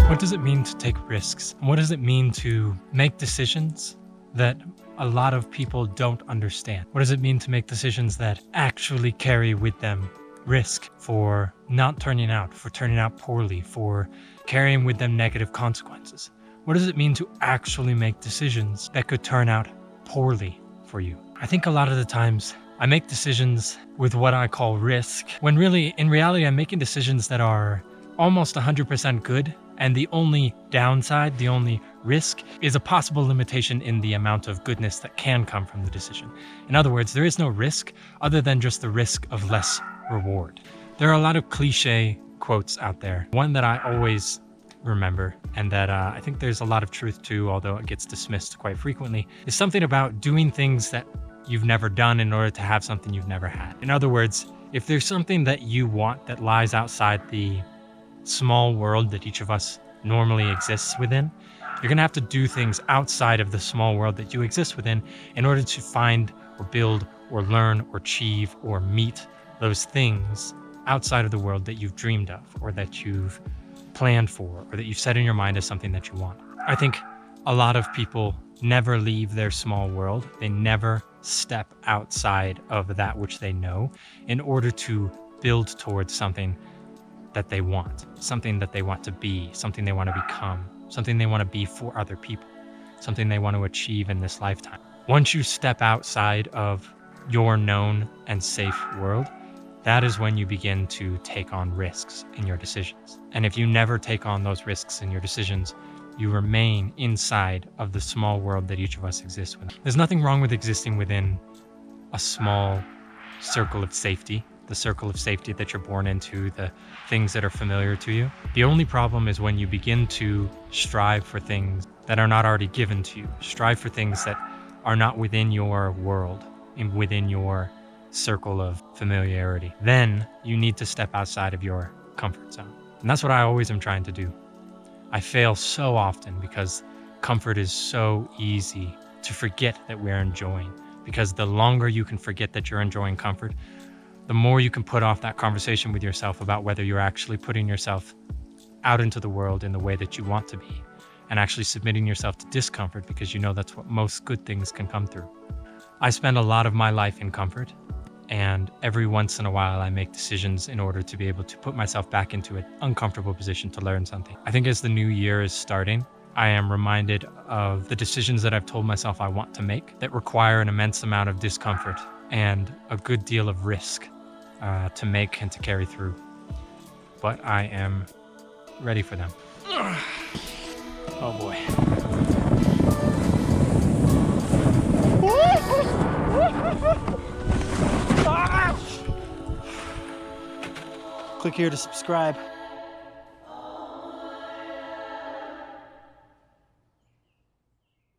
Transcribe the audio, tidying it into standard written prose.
What does it mean to take risks? What does it mean to make decisions that a lot of people don't understand? What does it mean to make decisions that actually carry with them risk for not turning out, for turning out poorly, for carrying with them negative consequences? What does it mean to actually make decisions that could turn out poorly for you? I think a lot of the times I make decisions with what I call risk, when really, in reality, I'm making decisions that are almost 100% good, and the only downside, the only risk, is a possible limitation in the amount of goodness that can come from the decision. In other words, there is no risk other than just the risk of less reward. There are a lot of cliche quotes out there. One that I always remember, and that I think there's a lot of truth to, although it gets dismissed quite frequently, is something about doing things that you've never done in order to have something you've never had. In other words, if there's something that you want that lies outside the small world that each of us normally exists within, you're gonna have to do things outside of the small world that you exist within in order to find or build or learn or achieve or meet those things outside of the world that you've dreamed of, or that you've planned for, or that you've set in your mind as something that you want. I think a lot of people never leave their small world. They never step outside of that which they know in order to build towards something that they want, something that they want to be, something they want to become, something they want to be for other people, something they want to achieve in this lifetime. Once you step outside of your known and safe world, that is when you begin to take on risks in your decisions. And if you never take on those risks in your decisions, you remain inside of the small world that each of us exists within. There's nothing wrong with existing within a small circle of safety, the circle of safety that you're born into, the things that are familiar to you. The only problem is when you begin to strive for things that are not already given to you, strive for things that are not within your world and within your circle of familiarity. Then you need to step outside of your comfort zone. And that's what I always am trying to do. I fail so often because comfort is so easy to forget that we're enjoying. Because the longer you can forget that you're enjoying comfort, the more you can put off that conversation with yourself about whether you're actually putting yourself out into the world in the way that you want to be, and actually submitting yourself to discomfort, because you know that's what most good things can come through. I spend a lot of my life in comfort, and every once in a while I make decisions in order to be able to put myself back into an uncomfortable position to learn something. I think as the new year is starting, I am reminded of the decisions that I've told myself I want to make that require an immense amount of discomfort and a good deal of risk to make and to carry through. But I am ready for them. Oh boy. Click here to subscribe.